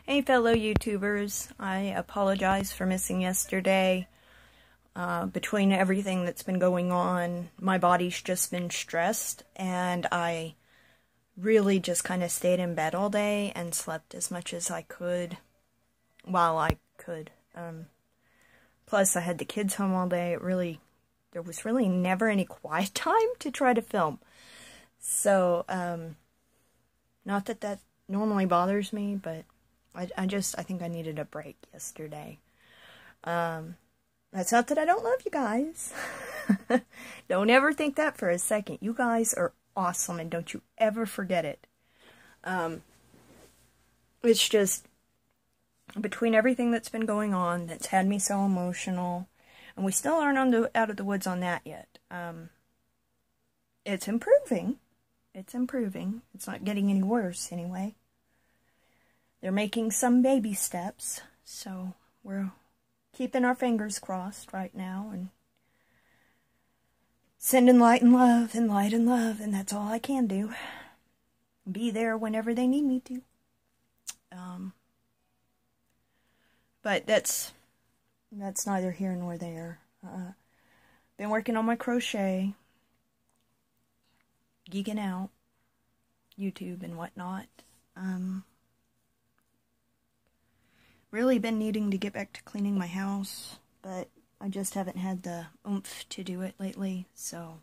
Hey fellow YouTubers, I apologize for missing yesterday. Between everything that's been going on, my body's just been stressed, and I really just kind of stayed in bed all day and slept as much as I could while I could. Plus I had the kids home all day. There was really never any quiet time to try to film. So, not that that normally bothers me, but I think I needed a break yesterday. That's not that I don't love you guys. Don't ever think that for a second. You guys are awesome, and don't you ever forget it. It's just, between everything that's been going on, that's had me so emotional, and we still aren't out of the woods on that yet. It's improving. It's improving. It's not getting any worse, anyway. They're making some baby steps, so we're keeping our fingers crossed right now and sending light and love, and that's all I can do. Be there whenever they need me to. But that's neither here nor there. Been working on my crochet, geeking out, YouTube and whatnot. Really been needing to get back to cleaning my house, but I just haven't had the oomph to do it lately, so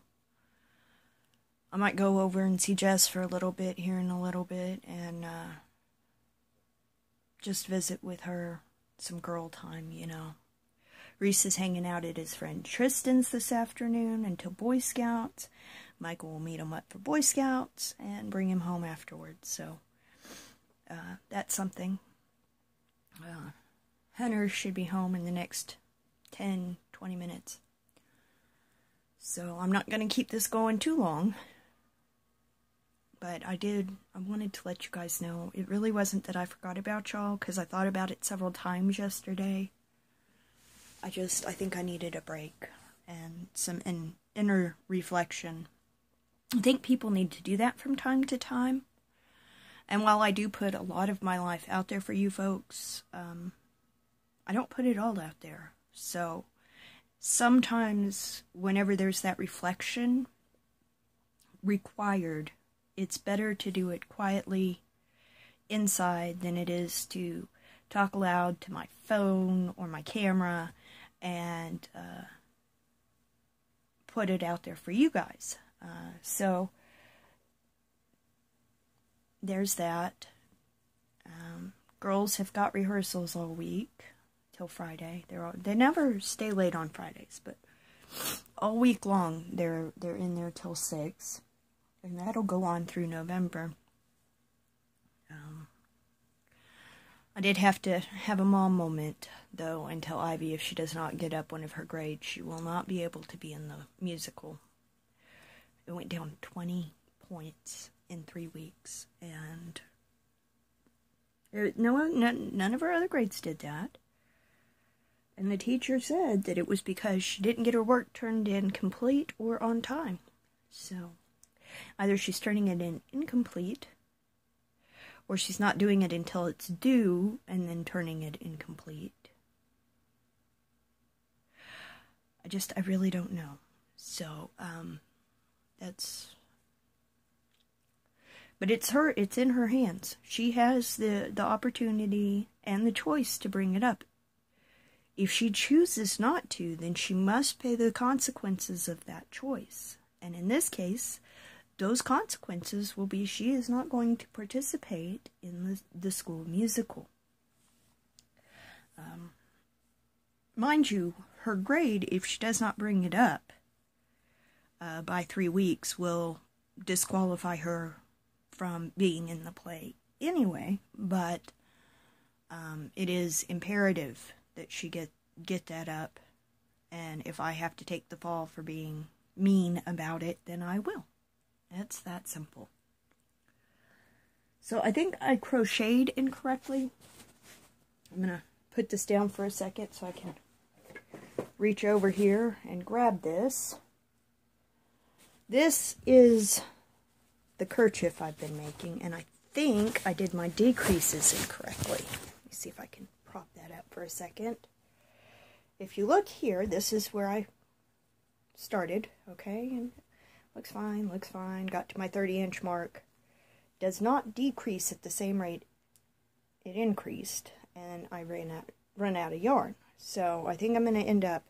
I might go over and see Jess for a little bit here in a little bit, and just visit with her, some girl time, you know. Reese is hanging out at his friend Tristan's this afternoon until Boy Scouts. Michael will meet him up for Boy Scouts and bring him home afterwards, so that's something. Hunter should be home in the next 10-20 minutes. So I'm not going to keep this going too long. But I wanted to let you guys know. It really wasn't that I forgot about y'all, because I thought about it several times yesterday. I think I needed a break and some inner reflection. I think people need to do that from time to time. And while I do put a lot of my life out there for you folks, I don't put it all out there. So sometimes whenever there's that reflection required, it's better to do it quietly inside than it is to talk loud to my phone or my camera and put it out there for you guys. So there's that. Girls have got rehearsals all week till Friday. They never stay late on Fridays, but all week long they're in there till 6, and that'll go on through November. I did have to have a mom moment though, and tell Ivy if she does not get up one of her grades, she will not be able to be in the musical. It went down 20 points in 3 weeks, and none of her other grades did that. And the teacher said that it was because she didn't get her work turned in complete or on time. So either she's turning it in incomplete, or she's not doing it until it's due and then turning it incomplete. I really don't know. So but it's in her hands. She has the opportunity and the choice to bring it up. If she chooses not to, then she must pay the consequences of that choice. And in this case, those consequences will be she is not going to participate in the school musical. Mind you, her grade, if she does not bring it up by 3 weeks, will disqualify her from being in the play anyway, but it is imperative that she get that up, and if I have to take the fall for being mean about it, then I will. It's that simple. So I think I crocheted incorrectly. I'm going to put this down for a second so I can reach over here and grab this. This is the kerchief I've been making, and I think I did my decreases incorrectly. see if I can prop that up for a second. If you look here, this is where I started, okay, and looks fine, got to my 30-inch mark. Does not decrease at the same rate it increased, and I run out of yarn. So I think I'm going to end up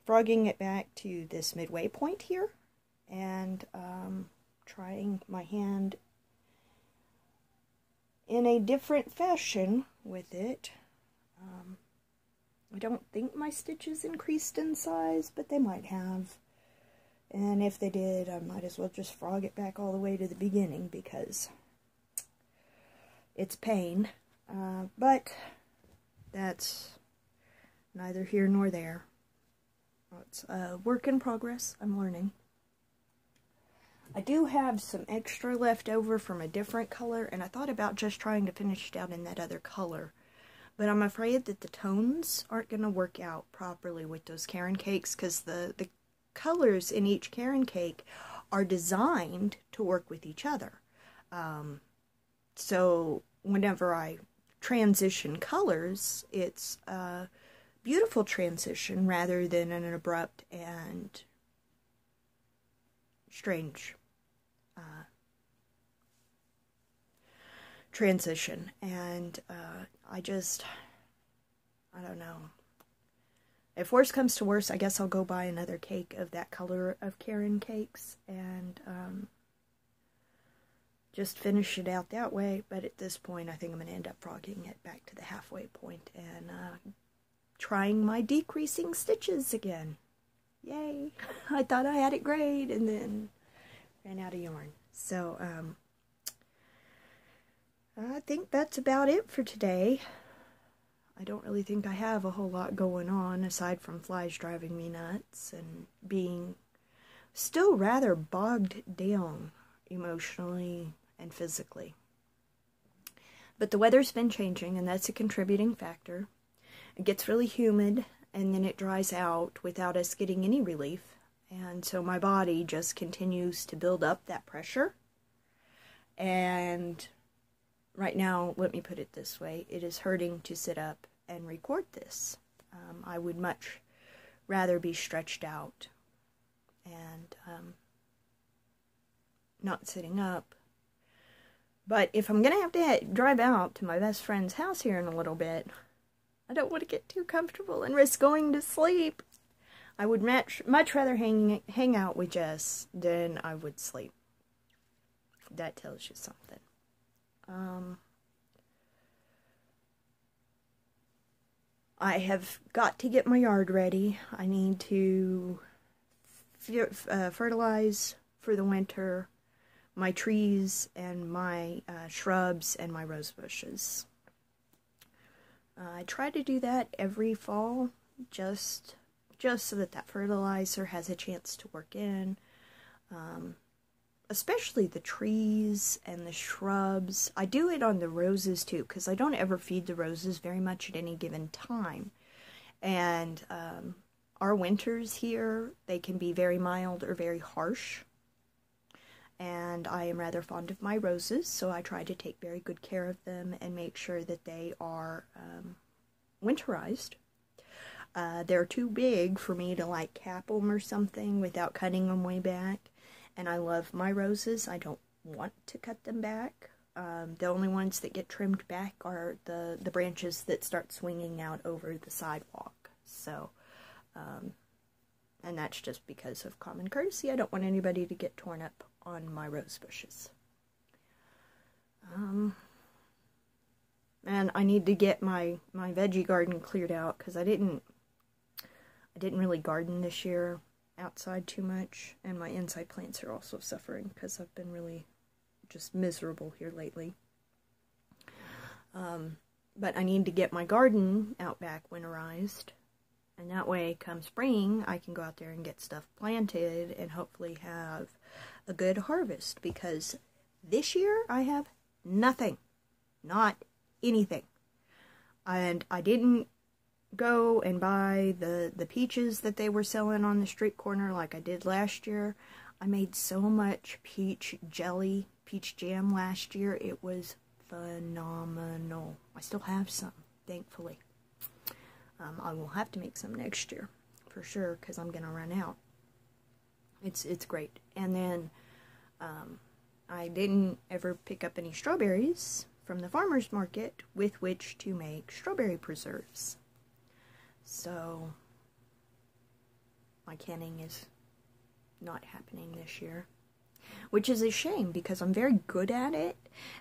frogging it back to this midway point here, and trying my hand in a different fashion with it. I don't think my stitches increased in size, but they might have. And if they did, I might as well just frog it back all the way to the beginning, because it's pain. But that's neither here nor there. It's a work in progress. I'm learning. I do have some extra left over from a different color, and I thought about just trying to finish it out in that other color. But I'm afraid that the tones aren't going to work out properly with those Caron cakes, because the colors in each Caron cake are designed to work with each other. So whenever I transition colors, it's a beautiful transition rather than an abrupt and strange transition. And I don't know. If worse comes to worse, I guess I'll go buy another cake of that color of Caron cakes and just finish it out that way. But at this point, I think I'm going to end up frogging it back to the halfway point and trying my decreasing stitches again. Yay! I thought I had it great, and then ran out of yarn. So, I think that's about it for today. I don't really think I have a whole lot going on, aside from flies driving me nuts and being still rather bogged down emotionally and physically. But the weather's been changing, and that's a contributing factor. It gets really humid, and then it dries out without us getting any relief. And so my body just continues to build up that pressure. And right now, let me put it this way, it is hurting to sit up and record this. I would much rather be stretched out and not sitting up. But if I'm going to have to drive out to my best friend's house here in a little bit, I don't want to get too comfortable and risk going to sleep. I would much rather hang out with Jess than I would sleep. That tells you something. I have got to get my yard ready. I need to fertilize for the winter my trees and my shrubs and my rose bushes. I try to do that every fall, just so that fertilizer has a chance to work in. Especially the trees and the shrubs. I do it on the roses too, because I don't ever feed the roses very much at any given time. And our winters here, they can be very mild or very harsh. And I am rather fond of my roses, so I try to take very good care of them and make sure that they are winterized. They're too big for me to like cap them or something without cutting them way back. And I love my roses. I don't want to cut them back. The only ones that get trimmed back are the branches that start swinging out over the sidewalk. So, and that's just because of common courtesy. I don't want anybody to get torn up on my rose bushes. And I need to get my veggie garden cleared out, because I didn't really garden this year outside too much, and my inside plants are also suffering because I've been really just miserable here lately. But I need to get my garden out back winterized, and that way come spring I can go out there and get stuff planted and hopefully have a good harvest, because this year I have nothing, not anything. And I didn't go and buy the peaches that they were selling on the street corner like I did last year. I made so much peach jam last year. It was phenomenal. I still have some. thankfully. I will have to make some next year, for sure, because I'm going to run out. It's great. And then I didn't ever pick up any strawberries from the farmer's market with which to make strawberry preserves. So my canning is not happening this year, which is a shame because I'm very good at it,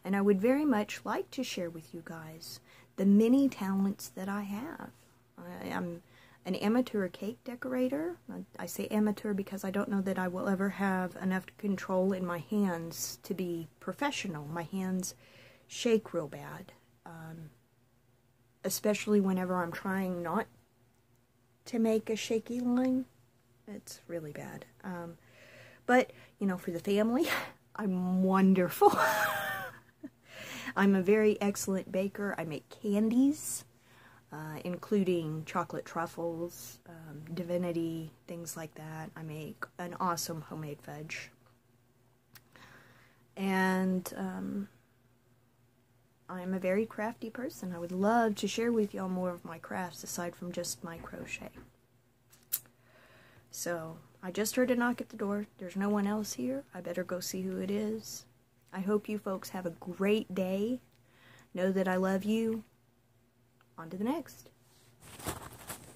and I would very much like to share with you guys the many talents that I have. I'm an amateur cake decorator. I say amateur because I don't know that I will ever have enough control in my hands to be professional. My hands shake real bad, especially whenever I'm trying not to make a shaky line. It's really bad. But, you know, for the family, I'm wonderful. I'm a very excellent baker. I make candies, including chocolate truffles, divinity, things like that. I make an awesome homemade fudge. And I'm a very crafty person. I would love to share with y'all more of my crafts aside from just my crochet. So, I just heard a knock at the door. There's no one else here. I better go see who it is. I hope you folks have a great day. Know that I love you. On to the next.